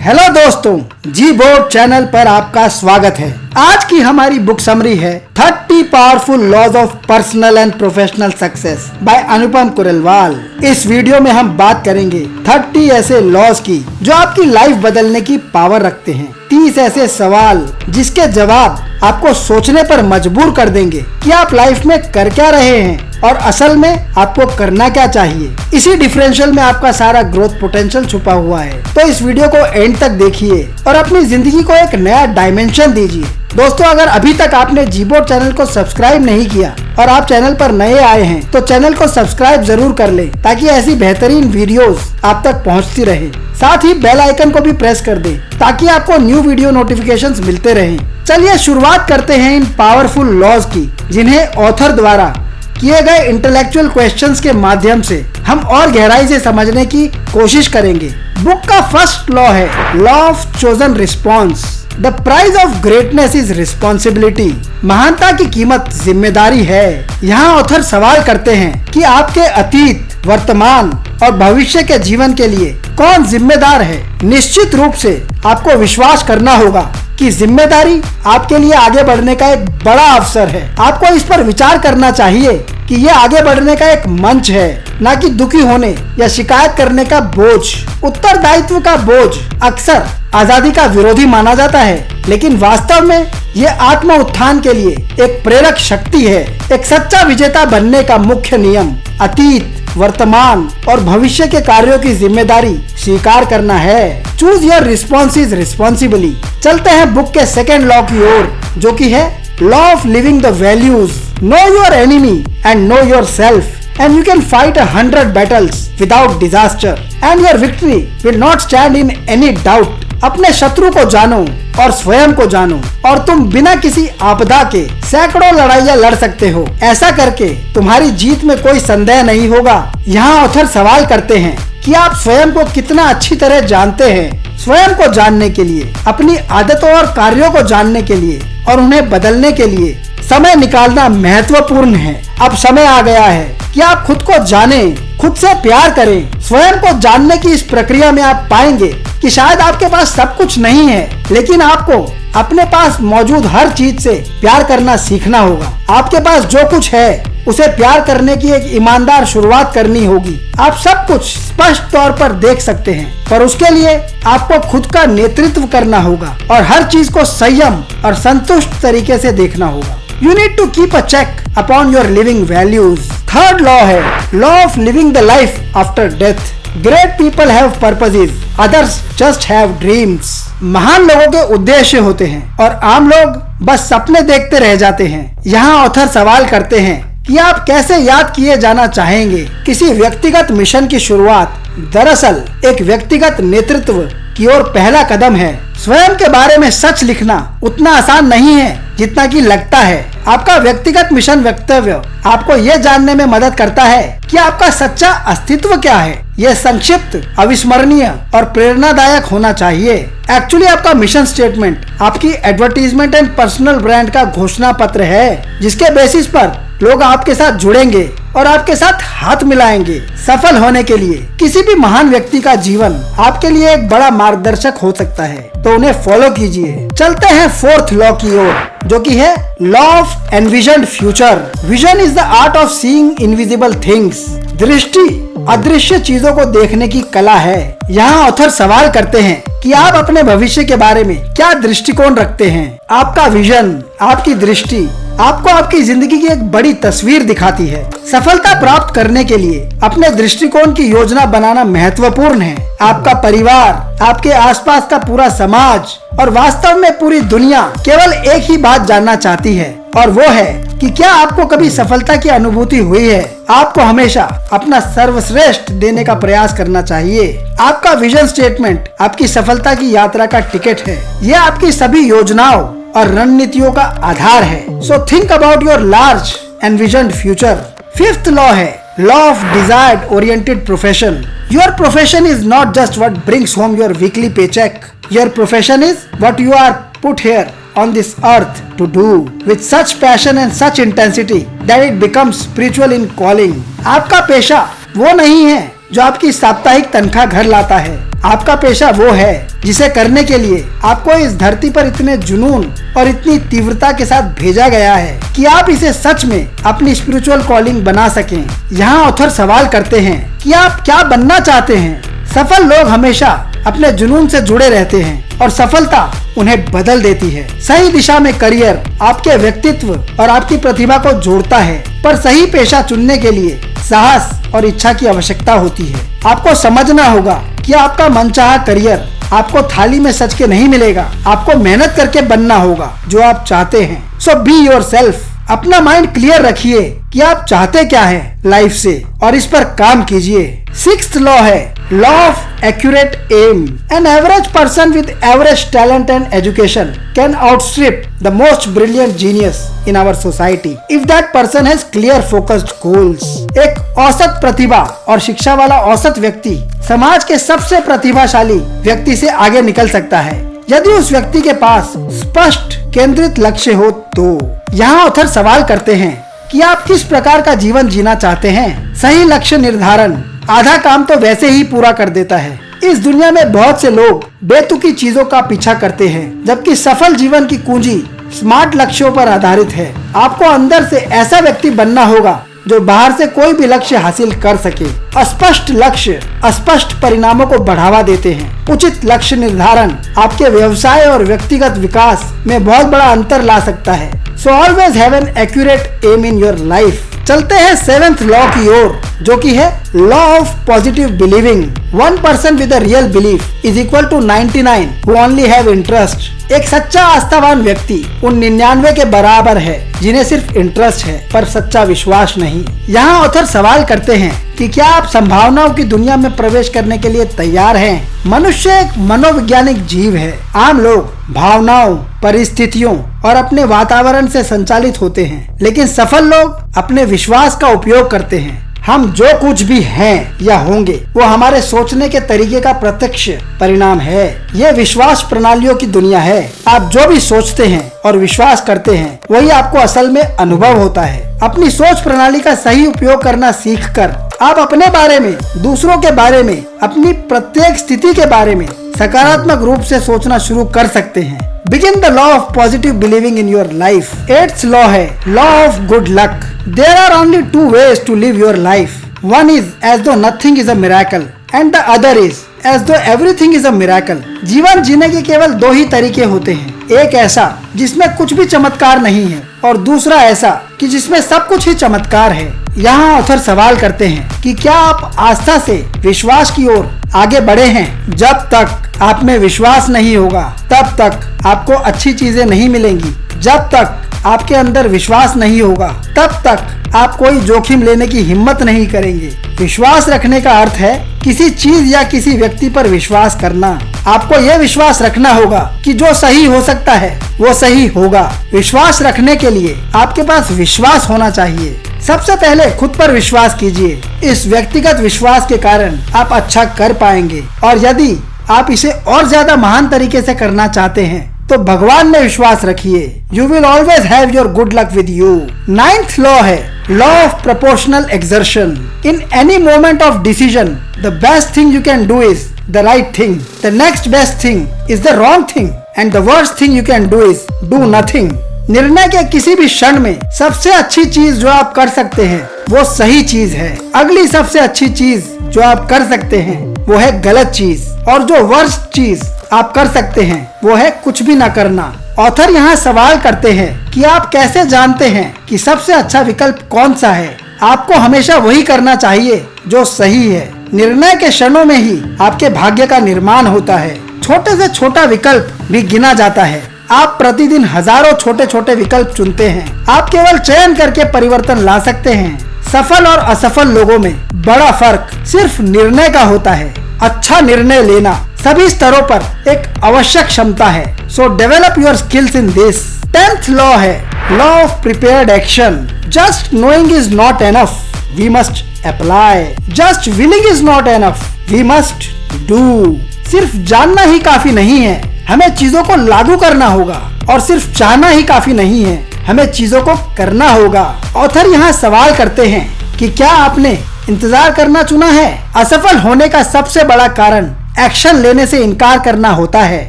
Hello दोस्तों, जी board channel पर आपका स्वागत है। आज की हमारी बुक समरी है 30 powerful laws of personal and professional success by Anupam Kurelwal. इस वीडियो में हम बात करेंगे 30 ऐसे लॉज की जो आपकी लाइफ बदलने की पावर रखते हैं। 30 ऐसे सवाल जिसके जवाब आपको सोचने पर मजबूर कर देंगे कि आप लाइफ में कर क्या रहे हैं और असल में आपको करना क्या चाहिए। इसी डिफरेंशियल में आपका सारा ग्रोथ पोटेंशियल छुपा हुआ है। तो इस वीडियो को एंड तक देखिए और अपनी जिंदगी को एक नया डायमेंशन दीजिए। दोस्तों, अगर अभी तक आपने जी बोर्ड चैनल को सब्सक्राइब नहीं किया और आप चैनल पर नए आए हैं तो चैनल को सब्सक्राइब जरूर कर लें ताकि ऐसी बेहतरीन वीडियोस आप तक पहुंचती रहे। साथ ही बेल आइकन को भी प्रेस कर दें ताकि आपको न्यू वीडियो नोटिफिकेशंस मिलते रहें। चलिए शुरुआत करते हैं इन पावरफुल लॉज की, जिन्हें ऑथर द्वारा किए गए इंटेलेक्चुअल क्वेश्चंस के माध्यम से हम और गहराई से समझने की कोशिश करेंगे। बुक का फर्स्ट लॉ है law of chosen response. The price of greatness is responsibility. महानता की कीमत जिम्मेदारी है। यहाँ ऑथर सवाल करते हैं कि आपके अतीत, वर्तमान और भविष्य के जीवन के लिए कौन जिम्मेदार है। निश्चित रूप से आपको विश्वास करना होगा कि जिम्मेदारी आपके लिए आगे बढ़ने का एक बड़ा अवसर है। आपको इस पर विचार करना चाहिए कि ये आगे बढ़ने का एक मंच है, न कि दुखी होने या शिकायत करने का बोझ। उत्तरदायित्व का बोझ अक्सर आजादी का विरोधी माना जाता है, लेकिन वास्तव में ये आत्म उत्थान के लिए एक प्रेरक शक्ति है। एक सच्चा विजेता बनने का मुख्य नियम अतीत, वर्तमान और भविष्य के कार्यों की जिम्मेदारी स्वीकार करना है। Choose your responses responsibly. चलते हैं बुक के सेकेंड लॉ की ओर, जो कि है law of living the values. Know your enemy and know your self and you can fight 100 battles without disaster and your victory will not stand in any doubt. अपने शत्रु को जानो और स्वयं को जानो और तुम बिना किसी आपदा के सैकड़ों लड़ाइयाँ लड़ सकते हो। ऐसा करके तुम्हारी जीत में कोई संदेह नहीं होगा। यहाँ ऑथर सवाल करते हैं कि आप स्वयं को कितना अच्छी तरह जानते हैं। स्वयं को जानने के लिए, अपनी आदतों और कार्यों को जानने के लिए और उन्हें बदलने के लिए समय निकालना महत्वपूर्ण है। अब समय आ गया है कि आप खुद को जानें, खुद से प्यार करें। स्वयं को जानने की इस प्रक्रिया में आप पाएंगे कि शायद आपके पास सब कुछ नहीं है, लेकिन आपको अपने पास मौजूद हर चीज से प्यार करना सीखना होगा। आपके पास जो कुछ है उसे प्यार करने की एक ईमानदार शुरुआत करनी होगी। आप सब कुछ स्पष्ट तौर पर देख सकते हैं, पर उसके लिए आपको खुद का नेतृत्व करना होगा और हर चीज को संयम और संतुष्ट तरीके से देखना होगा। You need to keep a check upon your living values. Third law है law of living the life after death. Great people have purposes, others just have dreams. महान लोगों के उद्देश्य होते हैं और आम लोग बस सपने देखते रह जाते हैं। यहाँ ऑथर सवाल करते हैं कि आप कैसे याद किए जाना चाहेंगे। किसी व्यक्तिगत मिशन की शुरुआत दरअसल एक व्यक्तिगत नेतृत्व की ओर पहला कदम है। स्वयं के बारे में सच लिखना उतना आसान नहीं है जितना कि लगता है। आपका व्यक्तिगत मिशन वक्तव्य आपको यह जानने में मदद करता है कि आपका सच्चा अस्तित्व क्या है। यह संक्षिप्त, अविस्मरणीय और प्रेरणादायक होना चाहिए। एक्चुअली आपका मिशन स्टेटमेंट आपकी एडवर्टीजमेंट एंड पर्सनल ब्रांड का घोषणा पत्र है, जिसके बेसिस पर लोग आपके साथ जुड़ेंगे और आपके साथ हाथ मिलाएंगे। सफल होने के लिए किसी भी महान व्यक्ति का जीवन आपके लिए एक बड़ा मार्गदर्शक हो सकता है, तो उन्हें फॉलो कीजिए। चलते हैं फोर्थ लॉ की ओर, जो कि है law of envisioned future. Vision is the art of seeing invisible things. दृष्टि अदृश्य चीजों को देखने की कला है। यहाँ ऑथर सवाल करते हैं कि आप अपने भविष्य के बारे में क्या दृष्टिकोण रखते हैं। आपका विजन, आपकी दृष्टि आपको आपकी जिंदगी की एक बड़ी तस्वीर दिखाती है। सफलता प्राप्त करने के लिए अपने दृष्टिकोण की योजना बनाना महत्वपूर्ण है। आपका परिवार, आपके आसपास का पूरा समाज और वास्तव में पूरी दुनिया केवल एक ही बात जानना चाहती है, और वो है कि क्या आपको कभी सफलता की अनुभूति हुई है। आपको हमेशा अपना सर्वश्रेष्ठ देने का प्रयास करना चाहिए। आपका विजन स्टेटमेंट आपकी सफलता की यात्रा का टिकट है। यह आपकी सभी योजनाओं और रणनीतियों का आधार है। So think about your large and vision future. Fifth law है law of desired oriented profession. Your profession is not just what brings home your weekly paycheck. Your profession is what you are put here on this earth to do with such passion and such intensity that it becomes spiritual in calling. आपका पेशा वो नहीं है जो आपकी साप्ताहिक तनख्वाह घर लाता है। आपका पेशा वो है जिसे करने के लिए आपको इस धरती पर इतने जुनून और इतनी तीव्रता के साथ भेजा गया है कि आप इसे सच में अपनी स्पिरिचुअल कॉलिंग बना सकें। यहाँ ऑथर सवाल करते हैं कि आप क्या बनना चाहते हैं। सफल लोग हमेशा अपने जुनून से जुड़े रहते हैं और सफलता उन्हें बदल देती है। सही दिशा में करियर आपके व्यक्तित्व और आपकी प्रतिभा को जोड़ता है, पर सही पेशा चुनने के लिए साहस और इच्छा की आवश्यकता होती है। आपको समझना होगा कि आपका मनचाहा करियर आपको थाली में सच के नहीं मिलेगा। आपको मेहनत करके बनना होगा जो आप चाहते हैं। सो बी योरसेल्फ। अपना माइंड क्लियर रखिए कि आप चाहते क्या है लाइफ से और इस पर काम कीजिए। 6th लॉ है law of accurate aim. An average person with average talent and education can outstrip the most brilliant genius in our society if that person has clear focused goals. एक औसत प्रतिभा और शिक्षा वाला औसत व्यक्ति समाज के सबसे प्रतिभाशाली व्यक्ति से आगे निकल सकता है यदि उस व्यक्ति के पास स्पष्ट केंद्रित लक्ष्य हो तो। यहाँ ऑथर सवाल करते हैं कि आप किस प्रकार का जीवन जीना चाहते हैं। सही लक्ष्य निर्धारण आधा काम तो वैसे ही पूरा कर देता है। इस दुनिया में बहुत से लोग बेतुकी चीजों का पीछा करते हैं, जबकि सफल जीवन की कुंजी स्मार्ट लक्ष्यों पर आधारित है। आपको अंदर से ऐसा व्यक्ति बनना होगा जो बाहर से कोई भी लक्ष्य हासिल कर सके। अस्पष्ट लक्ष्य अस्पष्ट परिणामों को बढ़ावा देते हैं। उचित लक्ष्य निर्धारण आपके व्यवसाय और व्यक्तिगत विकास में बहुत बड़ा अंतर ला सकता है। So always have an accurate aim in your life. चलते हैं 7th लॉ की ओर, जो कि है law of positive believing. 1 person with a real belief is equal to 99 who only have interest। एक सच्चा आस्थावान व्यक्ति उन 99 के बराबर है जिन्हें सिर्फ इंटरेस्ट है पर सच्चा विश्वास नहीं। यहाँ ऑथर सवाल करते हैं कि क्या आप संभावनाओं की दुनिया में प्रवेश करने के लिए तैयार हैं? मनुष्य एक मनोवैज्ञानिक जीव है। आम लोग भावनाओं, परिस्थितियों और अपने वातावरण से संचालित होते हैं, लेकिन सफल लोग अपने विश्वास का उपयोग करते हैं। हम जो कुछ भी हैं या होंगे वो हमारे सोचने के तरीके का प्रत्यक्ष परिणाम है। ये विश्वास प्रणालियों की दुनिया है। आप जो भी सोचते हैं और विश्वास करते हैं वही आपको असल में अनुभव होता है। अपनी सोच प्रणाली का सही उपयोग करना सीखकर आप अपने बारे में, दूसरों के बारे में, अपनी प्रत्येक स्थिति के बारे में सकारात्मक रूप से सोचना शुरू कर सकते हैं। Begin the law of positive believing in your life। 8th law है law of good luck। There are only 2 ways to live your life। One is as though nothing is a miracle and the other is as though everything is a miracle। जीवन जीने के केवल 2 ही तरीके होते हैं, एक ऐसा जिसमें कुछ भी चमत्कार नहीं है और दूसरा ऐसा कि जिसमें सब कुछ ही चमत्कार है। यहाँ ऑथर सवाल करते हैं कि क्या आप आस्था से विश्वास की ओर आगे बढ़े हैं? जब तक आप में विश्वास नहीं होगा तब तक आपको अच्छी चीजें नहीं मिलेंगी। जब तक आपके अंदर विश्वास नहीं होगा तब तक आप कोई जोखिम लेने की हिम्मत नहीं करेंगे। विश्वास रखने का अर्थ है किसी चीज या किसी व्यक्ति पर विश्वास करना। आपको यह विश्वास रखना होगा कि जो सही हो सकता है वो सही होगा। विश्वास रखने के लिए आपके पास विश्वास होना चाहिए। सबसे पहले खुद पर विश्वास कीजिए। इस व्यक्तिगत विश्वास के कारण आप अच्छा कर पाएंगे और यदि आप इसे और ज्यादा महान तरीके से करना चाहते हैं तो भगवान में विश्वास रखिए। You will always have your good luck with you. 9th law है law of proportional exertion. In any moment of decision the best thing you can do is the right thing, the next best thing is the wrong thing and the worst thing you can do is do nothing. निर्णय के किसी भी क्षण में सबसे अच्छी चीज जो आप कर सकते हैं वो सही चीज है। अगली सबसे अच्छी चीज जो आप कर सकते हैं वो है गलत चीज, और जो वर्स्ट चीज आप कर सकते हैं वो है कुछ भी ना करना। ऑथर यहाँ सवाल करते हैं कि आप कैसे जानते हैं कि सबसे अच्छा विकल्प कौन सा है? आपको हमेशा वही करना चाहिए जो सही है। निर्णय के क्षणों में ही आपके भाग्य का निर्माण होता है। छोटे से छोटा विकल्प भी गिना जाता है। आप प्रतिदिन हजारों छोटे छोटे विकल्प चुनते हैं। आप केवल चयन करके परिवर्तन ला सकते हैं। सफल और असफल लोगों में बड़ा फर्क सिर्फ निर्णय का होता है। अच्छा निर्णय लेना सभी स्तरों पर एक आवश्यक क्षमता है। So develop your skills in this. 10th law है law of prepared action. Just knowing is not enough, we must apply. Just willing is not enough, we must do. सिर्फ जानना ही काफी नहीं है, हमें चीजों को लागू करना होगा। और सिर्फ चाहना ही काफी नहीं है, हमें चीजों को करना होगा। ऑथर यहाँ सवाल करते हैं कि क्या आपने इंतजार करना चुना है? असफल होने का सबसे बड़ा कारण एक्शन लेने से इनकार करना होता है।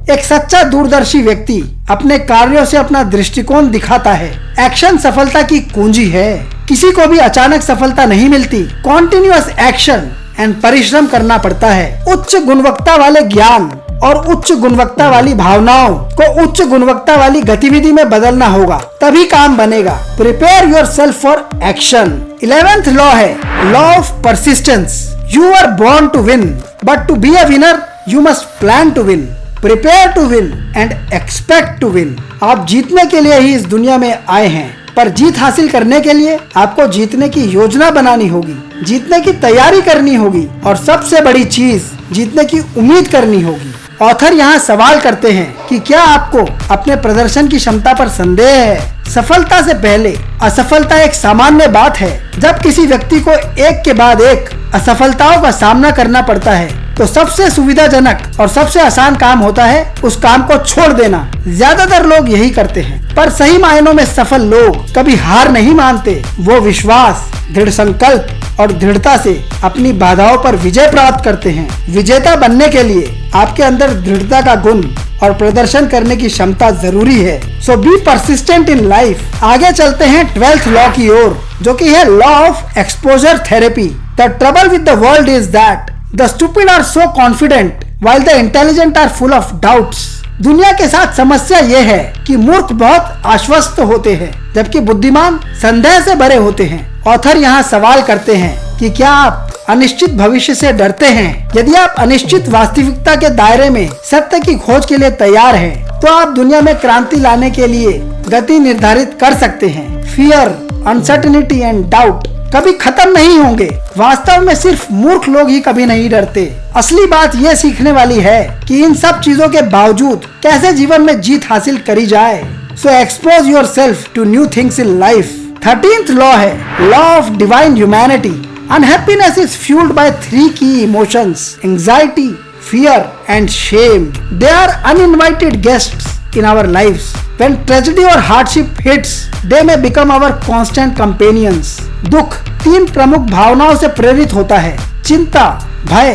एक सच्चा दूरदर्शी व्यक्ति अपने कार्यों से अपना दृष्टिकोण दिखाता है। एक्शन सफलता की कुंजी है। किसी को भी अचानक सफलता नहीं मिलती। कॉन्टिन्यूअस एक्शन एंड परिश्रम करना पड़ता है। उच्च गुणवत्ता वाले ज्ञान और उच्च गुणवत्ता वाली भावनाओं को उच्च गुणवत्ता वाली गतिविधि में बदलना होगा, तभी काम बनेगा। Prepare yourself for action. 11th law है law of persistence. You are born to win, but to be a winner you must plan to win, prepare to win and expect to win. आप जीतने के लिए ही इस दुनिया में आए हैं, पर जीत हासिल करने के लिए आपको जीतने की योजना बनानी होगी, जीतने की तैयारी करनी होगी और सबसे बड़ी चीज जीतने की उम्मीद करनी होगी। ऑथर यहाँ सवाल करते हैं कि क्या आपको अपने प्रदर्शन की क्षमता पर संदेह है? सफलता से पहले असफलता एक सामान्य बात है। जब किसी व्यक्ति को एक के बाद एक असफलताओं का सामना करना पड़ता है तो सबसे सुविधाजनक और सबसे आसान काम होता है उस काम को छोड़ देना। ज्यादातर लोग यही करते हैं, पर सही मायनों में सफल लोग कभी हार नहीं मानते। वो विश्वास, दृढ़ संकल्प और दृढ़ता से अपनी बाधाओं पर विजय प्राप्त करते हैं। विजेता बनने के लिए आपके अंदर दृढ़ता का गुण और प्रदर्शन करने की क्षमता जरूरी है। सो बी परसिस्टेंट इन लाइफ। आगे चलते हैं 12th लॉ की ओर, जो कि है law of exposure therapy. The trouble with the world is that the stupid are so confident while the intelligent are full of doubts. दुनिया के साथ समस्या ये है कि मूर्ख बहुत आश्वस्त होते हैं, जबकि बुद्धिमान संदेह से भरे होते हैं। ऑथर यहाँ सवाल करते हैं कि क्या आप अनिश्चित भविष्य से डरते हैं? यदि आप अनिश्चित वास्तविकता के दायरे में सत्य की खोज के लिए तैयार हैं, तो आप दुनिया में क्रांति लाने के लिए गति निर्धारित कर सकते हैं। फियर, अनसर्टेनिटी एंड डाउट कभी खत्म नहीं होंगे। वास्तव में सिर्फ मूर्ख लोग ही कभी नहीं डरते। असली बात यह सीखने वाली है कि इन सब चीजों के बावजूद कैसे जीवन में जीत हासिल करी जाए। So expose yourself to new things in life. 13th law है law of divine humanity. Unhappiness is fueled by 3 key emotions: anxiety, fear and shame. They are uninvited guests in our lives. When tragedy or hardship hits, they may become our constant companions. दुख 3 प्रमुख भावनाओं से प्रेरित होता है: चिंता, भय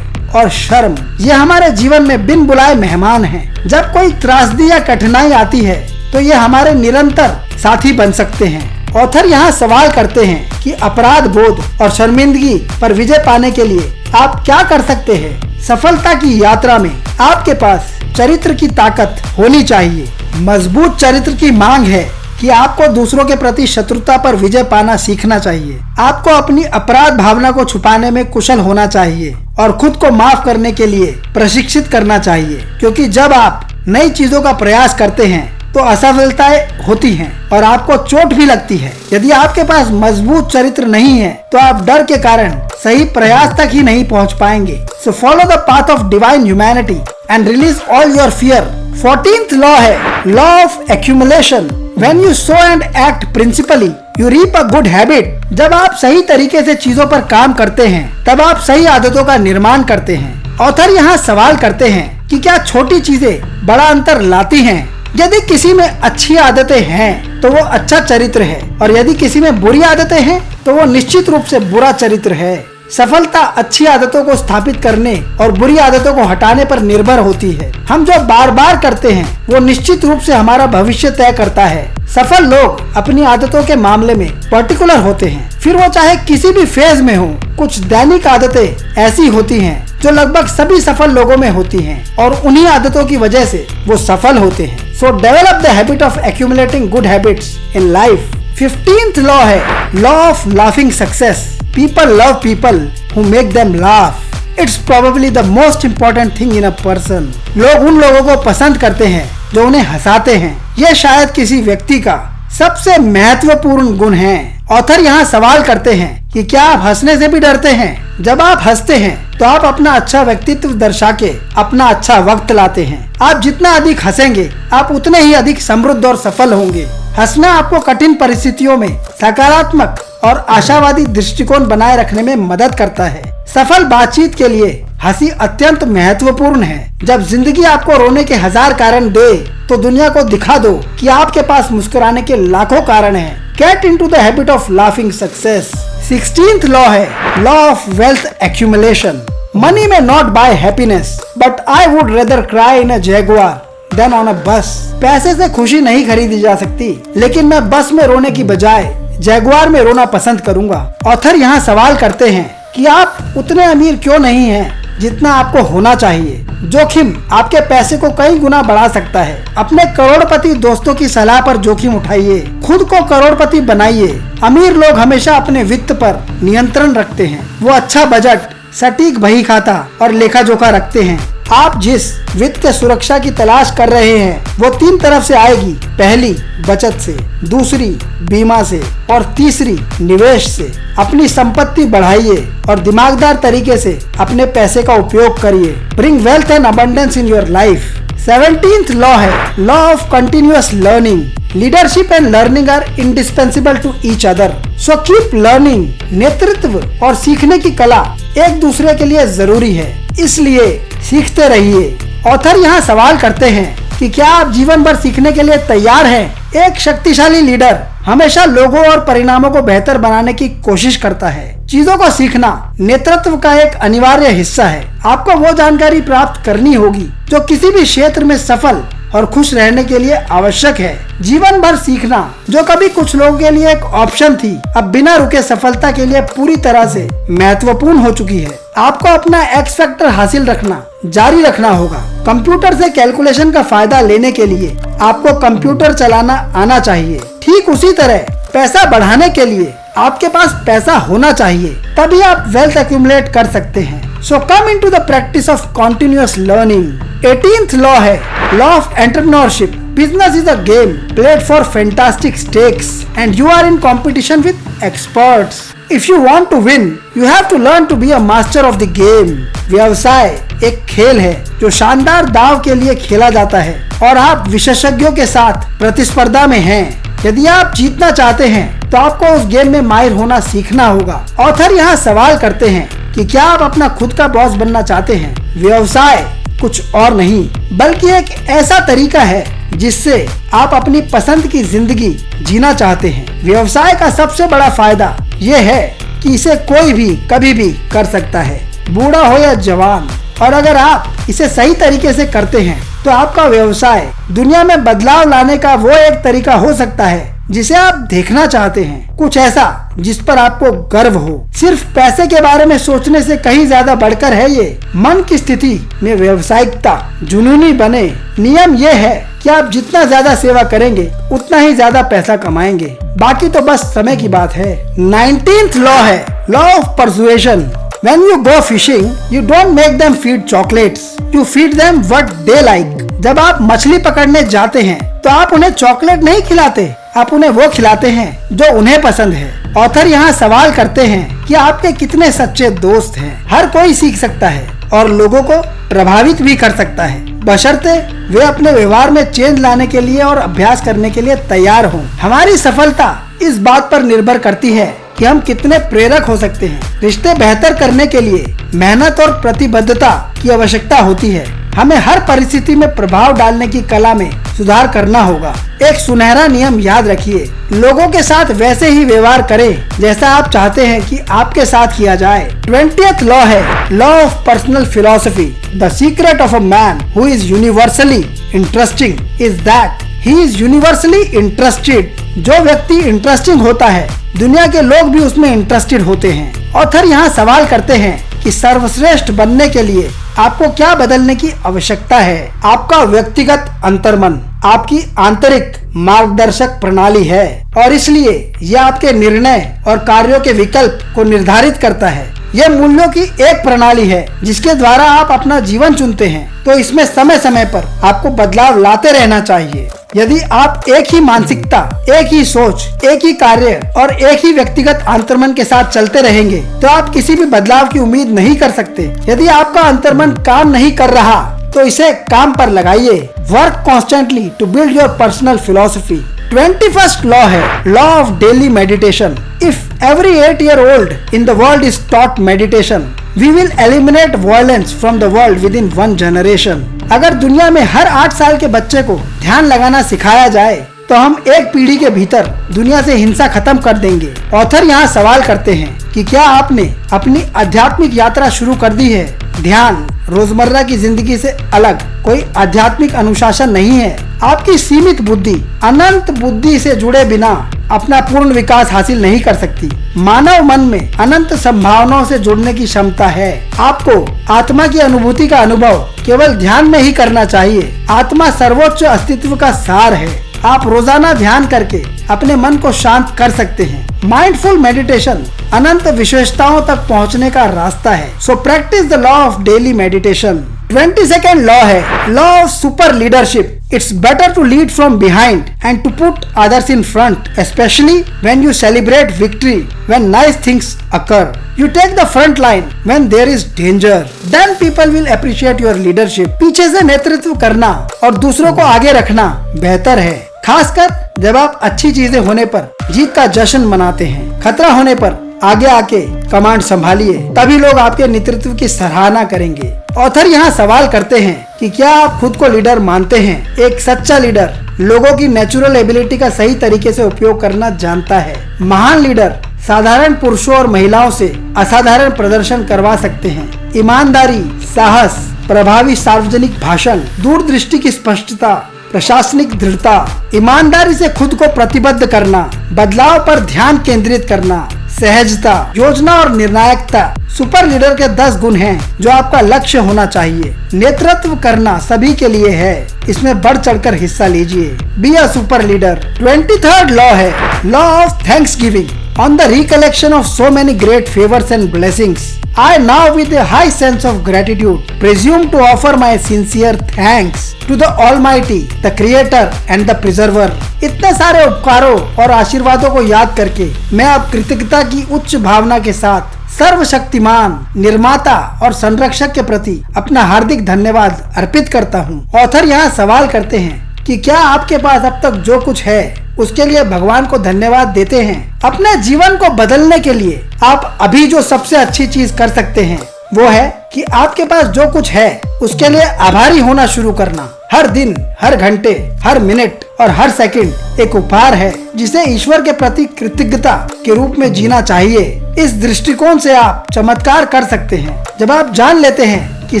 और शर्म। ये हमारे जीवन में बिन बुलाए मेहमान हैं। जब कोई त्रासदी या कठिनाई आती है तो ये हमारे निरंतर साथी बन सकते हैं। ऑथर यहाँ सवाल करते हैं कि अपराध बोध और शर्मिंदगी पर विजय पाने के लिए आप क्या कर सकते हैं? सफलता की यात्रा में आपके पास चरित्र की ताकत होनी चाहिए। मजबूत चरित्र की मांग है कि आपको दूसरों के प्रति शत्रुता पर विजय पाना सीखना चाहिए। आपको अपनी अपराध भावना को छुपाने में कुशल होना चाहिए और खुद को माफ करने के लिए प्रशिक्षित करना चाहिए, क्योंकि जब आप नई चीजों का प्रयास करते हैं तो असफलताएं होती हैं और आपको चोट भी लगती है। यदि आपके पास मजबूत चरित्र नहीं है तो आप डर के कारण सही प्रयास तक ही नहीं पहुंच पाएंगे। So follow the path of divine humanity and release all your fear. 14th law है law of accumulation. When you sow and act principally you reap a good habit. जब आप सही तरीके से चीजों पर काम करते हैं तब आप सही आदतों का निर्माण करते हैं। ऑथर यहाँ सवाल करते हैं कि क्या छोटी चीजें बड़ा अंतर लाती हैं? यदि किसी में अच्छी आदतें हैं तो वो अच्छा चरित्र है, और यदि किसी में बुरी आदतें हैं तो वो निश्चित रूप से बुरा चरित्र है। सफलता अच्छी आदतों को स्थापित करने और बुरी आदतों को हटाने पर निर्भर होती है। हम जो बार बार करते हैं वो निश्चित रूप से हमारा भविष्य तय करता है। सफल लोग अपनी आदतों के मामले में पर्टिकुलर होते हैं, फिर वो चाहे किसी भी फेज में हो। कुछ दैनिक आदतें ऐसी होती हैं जो लगभग सभी सफल लोगों में होती हैं, और उन्हीं आदतों की वजह से वो सफल होते हैं। So develop the habit of accumulating good habits in life. 15th law है law of laughing success. People love people who make them laugh. It's probably the most important thing in a person. लोग उन लोगों को पसंद करते हैं जो उन्हें हंसाते हैं। ये शायद किसी व्यक्ति का सबसे महत्वपूर्ण गुण है। ऑथर यहाँ सवाल करते हैं कि क्या आप हंसने से भी डरते हैं? जब आप हंसते हैं तो आप अपना अच्छा व्यक्तित्व दर्शा के अपना अच्छा वक्त लाते हैं। आप जितना अधिक हंसेंगे आप उतने ही अधिक समृद्ध और सफल होंगे। हंसना आपको कठिन परिस्थितियों में सकारात्मक और आशावादी दृष्टिकोण बनाए रखने में मदद करता है। सफल बातचीत के लिए हंसी अत्यंत महत्वपूर्ण है। जब जिंदगी आपको रोने के 1000 कारण दे तो दुनिया को दिखा दो कि आपके पास मुस्कुराने के लाखों कारण हैं। Get into the habit of laughing success. 16th law है law of wealth accumulation. Money may not buy happiness, but I would rather cry in a Jaguar than on a bus. पैसे से खुशी नहीं खरीदी जा सकती, लेकिन मैं बस में रोने की बजाय जैगुआर में रोना पसंद करूंगा। ऑथर यहाँ सवाल करते हैं कि आप उतने अमीर क्यों नहीं हैं जितना आपको होना चाहिए। जोखिम आपके पैसे को कई गुना बढ़ा सकता है। अपने करोड़पति दोस्तों की सलाह पर जोखिम उठाइए, खुद को करोड़पति बनाइए। अमीर लोग हमेशा अपने वित्त पर नियंत्रण रखते हैं। वो अच्छा बजट, सटीक बही खाता और लेखा जोखा रखते हैं। आप जिस वित्त सुरक्षा की तलाश कर रहे हैं वो 3 तरफ से आएगी। पहली, बचत से, दूसरी, बीमा से और तीसरी, निवेश से। अपनी संपत्ति बढ़ाइए और दिमागदार तरीके से अपने पैसे का उपयोग करिए। Bring wealth and abundance in your life. 17th law है law of continuous learning. Leadership and learning are indispensable to each other, so keep learning. नेतृत्व और सीखने की कला एक दूसरे के लिए जरूरी है, इसलिए सीखते रहिए। ऑथर यहाँ सवाल करते हैं कि क्या आप जीवन भर सीखने के लिए तैयार हैं? एक शक्तिशाली लीडर हमेशा लोगों और परिणामों को बेहतर बनाने की कोशिश करता है। चीजों को सीखना नेतृत्व का एक अनिवार्य हिस्सा है। आपको वो जानकारी प्राप्त करनी होगी जो किसी भी क्षेत्र में सफल और खुश रहने के लिए आवश्यक है। जीवन भर सीखना, जो कभी कुछ लोगों के लिए एक ऑप्शन थी, अब बिना रुके सफलता के लिए पूरी तरह से महत्वपूर्ण हो चुकी है। आपको अपना एक्स फैक्टर हासिल रखना जारी रखना होगा। कंप्यूटर से कैलकुलेशन का फायदा लेने के लिए आपको कंप्यूटर चलाना आना चाहिए। ठीक उसी तरह पैसा बढ़ाने के लिए आपके पास पैसा होना चाहिए, तभी आप वेल्थ एक्यूमुलेट कर सकते हैं। So come into the practice of continuous learning. 18th law है law of entrepreneurship. Business is a game played for fantastic stakes and you are in competition with experts. If you want to win you have to learn to be a master of the game. व्यवसाय एक खेल है जो शानदार दाव के लिए खेला जाता है और आप विशेषज्ञों के साथ प्रतिस्पर्धा में हैं। यदि आप जीतना चाहते हैं तो आपको उस गेम में माहिर होना सीखना होगा। ऑथर यहाँ सवाल करते हैं कि क्या आप अपना खुद का बॉस बनना चाहते हैं? व्यवसाय कुछ और नहीं बल्कि एक ऐसा तरीका है जिससे आप अपनी पसंद की जिंदगी जीना चाहते हैं। व्यवसाय का सबसे बड़ा फायदा यह है कि इसे कोई भी कभी भी कर सकता है, बूढ़ा हो या जवान। और अगर आप इसे सही तरीके से करते हैं तो आपका व्यवसाय दुनिया में बदलाव लाने का वो एक तरीका हो सकता है जिसे आप देखना चाहते हैं। कुछ ऐसा जिस पर आपको गर्व हो। सिर्फ पैसे के बारे में सोचने से कहीं ज्यादा बढ़कर है ये। मन की स्थिति में व्यावसायिकता जुनूनी बने। नियम ये है कि आप जितना ज्यादा सेवा करेंगे उतना ही ज्यादा पैसा कमाएंगे, बाकी तो बस समय की बात है। 19th लॉ है law of persuasion. When you go fishing, you don't make them feed chocolates. You feed them what they like. जब आप मछली पकड़ने जाते हैं तो आप उन्हें चॉकलेट नहीं खिलाते, आप उन्हें वो खिलाते हैं जो उन्हें पसंद है। ऑथर यहाँ सवाल करते हैं कि आपके कितने सच्चे दोस्त हैं। हर कोई सीख सकता है और लोगों को प्रभावित भी कर सकता है, बशर्ते वे अपने व्यवहार में चेंज लाने के लिए और अभ्यास करने के लिए तैयार हों। हमारी सफलता इस बात पर निर्भर करती है कि हम कितने प्रेरक हो सकते हैं। रिश्ते बेहतर करने के लिए मेहनत और प्रतिबद्धता की आवश्यकता होती है। हमें हर परिस्थिति में प्रभाव डालने की कला में सुधार करना होगा। एक सुनहरा नियम याद रखिए, लोगों के साथ वैसे ही व्यवहार करें जैसा आप चाहते हैं कि आपके साथ किया जाए। 20th लॉ है law of personal philosophy. The secret of a man who is universally interesting is that he is universally interested. जो व्यक्ति इंटरेस्टिंग होता है दुनिया के लोग भी उसमें इंटरेस्टेड होते हैं। ऑथर यहाँ सवाल करते हैं कि सर्वश्रेष्ठ बनने के लिए आपको क्या बदलने की आवश्यकता है? आपका व्यक्तिगत अंतर्मन आपकी आंतरिक मार्गदर्शक प्रणाली है और इसलिए यह आपके निर्णय और कार्यों के विकल्प को निर्धारित करता है। यह मूल्यों की एक प्रणाली है जिसके द्वारा आप अपना जीवन चुनते हैं, तो इसमें समय समय पर आपको बदलाव लाते रहना चाहिए। यदि आप एक ही मानसिकता, एक ही सोच, एक ही कार्य और एक ही व्यक्तिगत अंतर्मन के साथ चलते रहेंगे तो आप किसी भी बदलाव की उम्मीद नहीं कर सकते। यदि आपका अंतर्मन काम नहीं कर रहा तो इसे काम पर लगाइए। Work constantly to build your personal philosophy. 21st law है law of daily meditation. If every 8-year-old in the world is taught meditation, we will eliminate violence from the world within 1 generation. अगर दुनिया में हर 8 साल के बच्चे को ध्यान लगाना सिखाया जाए तो हम एक पीढ़ी के भीतर दुनिया से हिंसा खत्म कर देंगे। ऑथर यहाँ सवाल करते हैं कि क्या आपने अपनी आध्यात्मिक यात्रा शुरू कर दी है? ध्यान रोजमर्रा की जिंदगी से अलग कोई आध्यात्मिक अनुशासन नहीं है। आपकी सीमित बुद्धि अनंत बुद्धि से जुड़े बिना अपना पूर्ण विकास हासिल नहीं कर सकती। मानव मन में अनंत संभावनाओं से जुड़ने की क्षमता है। आपको आत्मा की अनुभूति का अनुभव केवल ध्यान में ही करना चाहिए। आत्मा सर्वोच्च अस्तित्व का सार है। आप रोजाना ध्यान करके अपने मन को शांत कर सकते हैं। माइंडफुल मेडिटेशन अनंत विशेषताओं तक पहुंचने का रास्ता है। So practice the law of daily meditation. 22nd law है law of super leadership. It's better to lead from behind and to put others in front, especially when you celebrate victory, when nice things occur. You take the front line when there is danger. Then people will appreciate your leadership. पीछे से नेतृत्व करना और दूसरों को आगे रखना बेहतर है, खासकर जब आप अच्छी चीजें होने पर जीत का जश्न मनाते हैं। खतरा होने पर आगे आके कमांड संभालिए, तभी लोग आपके नेतृत्व की सराहना करेंगे। ऑथर यहाँ सवाल करते हैं कि क्या आप खुद को लीडर मानते हैं? एक सच्चा लीडर लोगों की नेचुरल एबिलिटी का सही तरीके से उपयोग करना जानता है। महान लीडर साधारण पुरुषों और महिलाओं से असाधारण प्रदर्शन करवा सकते हैं। ईमानदारी, साहस, प्रभावी सार्वजनिक भाषण, दूरदृष्टि की स्पष्टता, प्रशासनिक दृढ़ता, ईमानदारी से खुद को प्रतिबद्ध करना, बदलाव पर ध्यान केंद्रित करना, सहजता, योजना और निर्णायकता सुपर लीडर के 10 गुण हैं जो आपका लक्ष्य होना चाहिए। नेतृत्व करना सभी के लिए है, इसमें बढ़ चढ़कर हिस्सा लीजिए। Be a super leader. 23rd law है law of thanksgiving. On the recollection of so many great favors and blessings, I now with a high sense of gratitude presume to offer my sincere thanks to the Almighty, the Creator and the Preserver. इतने सारे उपकारों और आशीर्वादों को याद करके मैं अब कृतज्ञता की उच्च भावना के साथ सर्वशक्तिमान निर्माता और संरक्षक के प्रति अपना हार्दिक धन्यवाद अर्पित करता हूँ। ऑथर यहाँ सवाल करते हैं कि क्या आपके पास अब तक जो कुछ है उसके लिए भगवान को धन्यवाद देते हैं? अपने जीवन को बदलने के लिए आप अभी जो सबसे अच्छी चीज कर सकते हैं वो है कि आपके पास जो कुछ है उसके लिए आभारी होना शुरू करना। हर दिन, हर घंटे, हर मिनट और हर सेकंड एक उपहार है जिसे ईश्वर के प्रति कृतज्ञता के रूप में जीना चाहिए। इस दृष्टिकोण से आप चमत्कार कर सकते हैं। जब आप जान लेते हैं कि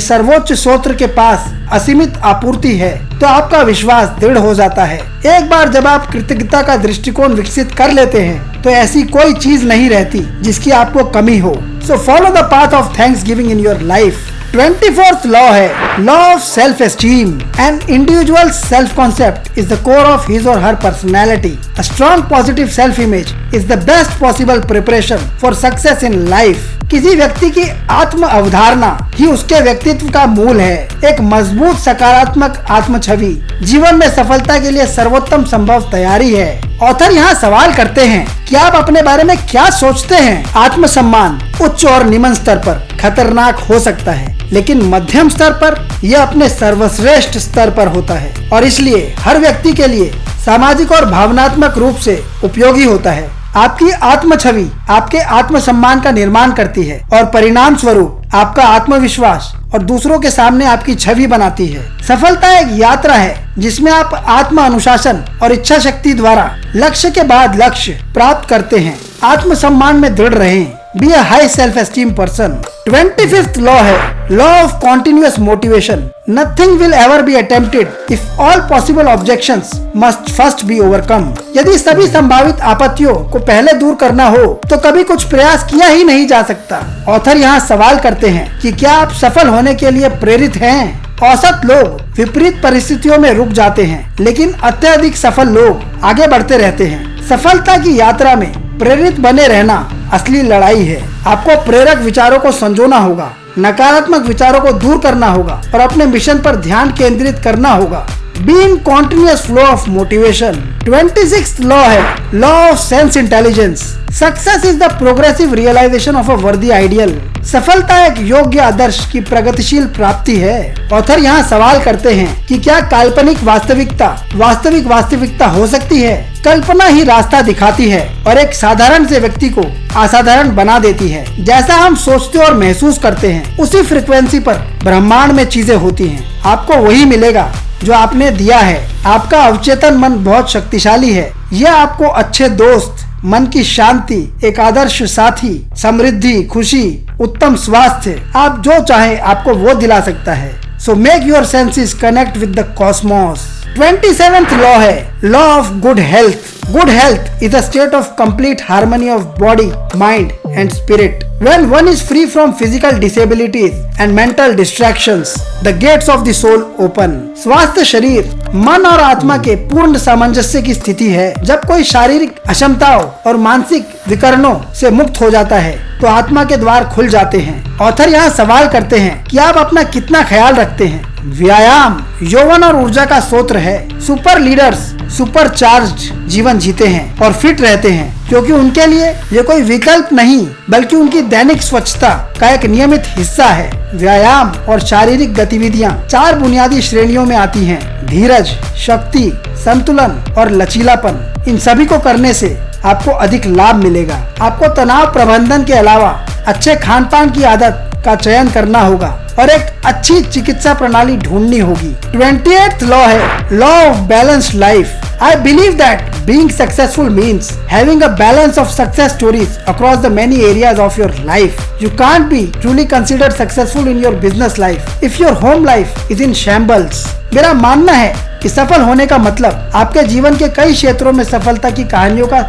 सर्वोच्च स्रोत के पास असीमित आपूर्ति है तो आपका विश्वास दृढ़ हो जाता है। एक बार जब आप कृतज्ञता का दृष्टिकोण विकसित कर लेते हैं तो ऐसी कोई चीज नहीं रहती जिसकी आपको कमी हो। So follow the path of thanksgiving in your life. 24th law है law of self esteem. An individual self concept is the core of his or her personality. A strong positive self image is the best possible preparation for success in life. किसी व्यक्ति की आत्म अवधारणा ही उसके व्यक्तित्व का मूल है। एक मजबूत सकारात्मक आत्म छवि जीवन में सफलता के लिए सर्वोत्तम संभव तैयारी है। ऑथर यहाँ सवाल करते हैं कि आप अपने बारे में क्या सोचते हैं? आत्मसम्मान उच्च और निम्न स्तर पर खतरनाक हो सकता है, लेकिन मध्यम स्तर पर यह अपने सर्वश्रेष्ठ स्तर पर होता है और इसलिए हर व्यक्ति के लिए सामाजिक और भावनात्मक रूप से उपयोगी होता है। आपकी आत्म छवि आपके आत्मसम्मान का निर्माण करती है और परिणाम स्वरूप आपका आत्मविश्वास और दूसरों के सामने आपकी छवि बनाती है। सफलता एक यात्रा है जिसमें आप आत्म अनुशासन और इच्छा शक्ति द्वारा लक्ष्य के बाद लक्ष्य प्राप्त करते हैं। आत्मसम्मान में दृढ़ रहें। Be a high self esteem person. 25th law है law of continuous motivation. Nothing will ever be attempted if all possible objections must first be overcome. यदि सभी संभावित आपत्तियों को पहले दूर करना हो तो कभी कुछ प्रयास किया ही नहीं जा सकता। ऑथर यहाँ सवाल करते हैं कि क्या आप सफल होने के लिए प्रेरित हैं? औसत लोग विपरीत परिस्थितियों में रुक जाते हैं, लेकिन अत्यधिक सफल लोग आगे बढ़ते रहते हैं। सफलता की यात्रा में प्रेरित बने रहना असली लड़ाई है। आपको प्रेरक विचारों को संजोना होगा, नकारात्मक विचारों को दूर करना होगा और अपने मिशन पर ध्यान केंद्रित करना होगा। Be in continuous flow of motivation. 26th law है law of sense intelligence. Success is the progressive realization of a worthy ideal. सफलता एक योग्य आदर्श की प्रगतिशील प्राप्ति है। ऑथर यहाँ सवाल करते हैं कि क्या काल्पनिक वास्तविक वास्तविकता हो सकती है? कल्पना ही रास्ता दिखाती है और एक साधारण से व्यक्ति को असाधारण बना देती है। जैसा हम सोचते और महसूस करते हैं उसी फ्रिक्वेंसी पर ब्रह्मांड में चीजें होती हैं। आपको वही मिलेगा जो आपने दिया है। आपका अवचेतन मन बहुत शक्तिशाली है। यह आपको अच्छे दोस्त, मन की शांति, एक आदर्श साथी, समृद्धि, खुशी, उत्तम स्वास्थ्य, आप जो चाहे आपको वो दिला सकता है। So make your senses connect with the cosmos. 27th law है law of good health. Good health is a state of complete harmony of body, mind and spirit. When one is free from physical disabilities and mental distractions, the gates of the soul open. स्वास्थ्य शरीर, मन और आत्मा के पूर्ण सामंजस्य की स्थिति है। जब कोई शारीरिक अक्षमताओं और मानसिक विकरणों से मुक्त हो जाता है तो आत्मा के द्वार खुल जाते हैं। ऑथर यहाँ सवाल करते हैं कि आप अपना कितना ख्याल रखते हैं। व्यायाम यौवन और ऊर्जा का स्रोत है। सुपर लीडर्स सुपर चार्ज्ड जीवन जीते हैं और फिट रहते हैं क्योंकि उनके लिए ये कोई विकल्प नहीं बल्कि उनकी दैनिक स्वच्छता का एक नियमित हिस्सा है। व्यायाम और शारीरिक गतिविधियां 4 बुनियादी श्रेणियों में आती हैं: धीरज, शक्ति, संतुलन और लचीलापन। इन सभी को करने से आपको अधिक लाभ मिलेगा। आपको तनाव प्रबंधन के अलावा अच्छे खान पान की आदत का चयन करना होगा और एक अच्छी चिकित्सा प्रणाली ढूंढनी होगी। 28th लॉ है law of balanced life. I believe that being successful means having a balance of success stories across the many areas of your life. You can't be truly considered successful in your business life if your home life is in shambles. मेरा मानना है कि सफल होने का मतलब आपके जीवन के कई क्षेत्रों में सफलता की कहानियों का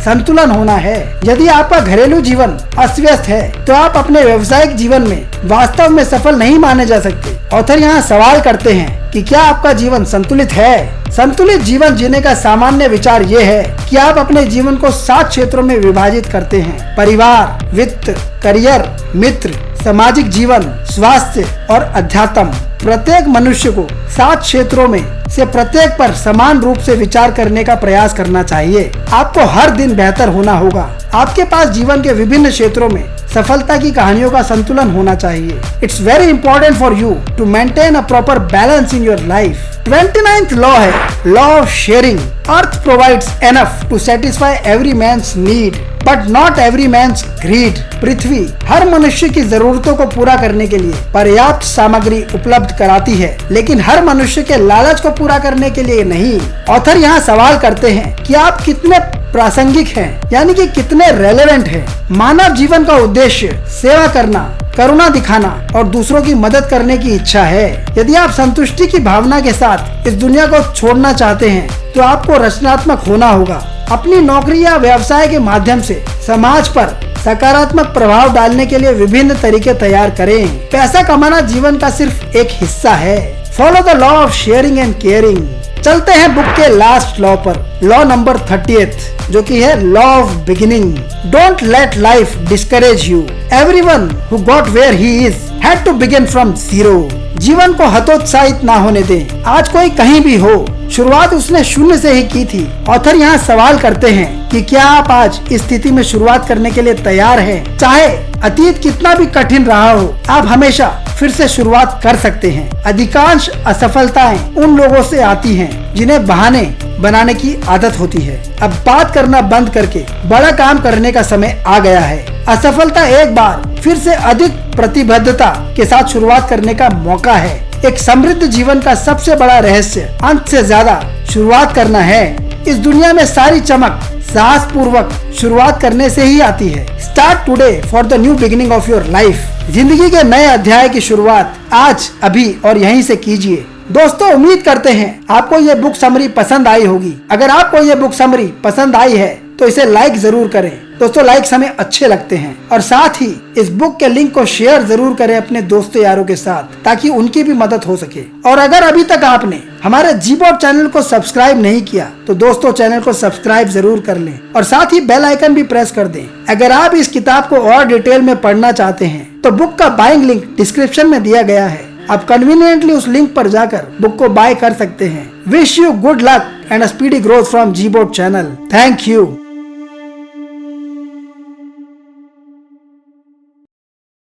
संतुलन होना है। यदि आपका घरेलू जीवन अस्त व्यस्त है तो आप अपने व्यवसायिक जीवन में वास्तव में सफल नहीं माने जा सकते। ऑथर यहाँ सवाल करते हैं कि क्या आपका जीवन संतुलित है। संतुलित जीवन जीने का सामान्य विचार ये है कि आप अपने जीवन को 7 क्षेत्रों में विभाजित करते हैं: परिवार, वित्त, करियर, मित्र, सामाजिक जीवन, स्वास्थ्य और अध्यात्म। प्रत्येक मनुष्य को 7 क्षेत्रों में से प्रत्येक पर समान रूप से विचार करने का प्रयास करना चाहिए। आपको हर दिन बेहतर होना होगा। आपके पास जीवन के विभिन्न क्षेत्रों में सफलता की कहानियों का संतुलन होना चाहिए। It's very important for you to maintain a proper balance in your life. 29th law है law of sharing. Earth provides enough to satisfy every man's need but not every man's greed. पृथ्वी हर मनुष्य की जरूरतों को पूरा करने के लिए पर्याप्त सामग्री उपलब्ध कराती है लेकिन हर मनुष्य के लालच को पूरा करने के लिए नहीं। ऑथर यहाँ सवाल करते हैं कि आप कितने प्रासंगिक हैं, यानी कि कितने रेलेवेंट हैं। मानव जीवन का उद्देश्य सेवा करना, करुणा दिखाना और दूसरों की मदद करने की इच्छा है। यदि आप संतुष्टि की भावना के साथ इस दुनिया को छोड़ना चाहते हैं तो आपको रचनात्मक होना होगा। अपनी नौकरी या व्यवसाय के माध्यम से समाज पर सकारात्मक प्रभाव डालने के लिए विभिन्न तरीके तैयार करें। पैसा कमाना जीवन का सिर्फ एक हिस्सा है। Follow the law of sharing and caring. चलते हैं बुक के लास्ट लॉ पर, लॉ नंबर 30th, जो कि है law of beginning. Don't let life discourage you. Everyone who got where he is had to begin from zero. जीवन को हतोत्साहित ना होने दें। आज कोई कहीं भी हो, शुरुआत उसने शून्य से ही की थी। ऑथर यहाँ सवाल करते हैं कि क्या आप आज इस स्थिति में शुरुआत करने के लिए तैयार हैं? चाहे अतीत कितना भी कठिन रहा हो, आप हमेशा फिर से शुरुआत कर सकते हैं। अधिकांश असफलताएं उन लोगों से आती हैं जिन्हें बहाने बनाने की आदत होती है। अब बात करना बंद करके बड़ा काम करने का समय आ गया है। असफलता एक बार फिर से अधिक प्रतिबद्धता के साथ शुरुआत करने का मौका है। एक समृद्ध जीवन का सबसे बड़ा रहस्य अंत से ज्यादा शुरुआत करना है। इस दुनिया में सारी चमक साहस पूर्वक शुरुआत करने से ही आती है। Start today for the new beginning of your life. जिंदगी के नए अध्याय की शुरुआत आज, अभी और यहीं से कीजिए। दोस्तों, उम्मीद करते हैं आपको ये बुक समरी पसंद आई होगी। अगर आपको ये बुक समरी पसंद आई है तो इसे लाइक जरूर करें। दोस्तों, लाइक्स हमें अच्छे लगते हैं और साथ ही इस बुक के लिंक को शेयर जरूर करें अपने दोस्तों यारों के साथ ताकि उनकी भी मदद हो सके। और अगर अभी तक आपने हमारे जीबोर्ड चैनल को सब्सक्राइब नहीं किया तो दोस्तों चैनल को सब्सक्राइब जरूर कर लें और साथ ही बेल आइकन भी प्रेस कर दें। अगर आप इस किताब को और डिटेल में पढ़ना चाहते हैं तो बुक का बाइंग लिंक डिस्क्रिप्शन में दिया गया है। आप कन्वीनियंटली उस लिंक पर जाकर बुक को बाय कर सकते हैं। Wish you good luck and a speedy growth from Gboard channel. Thank you.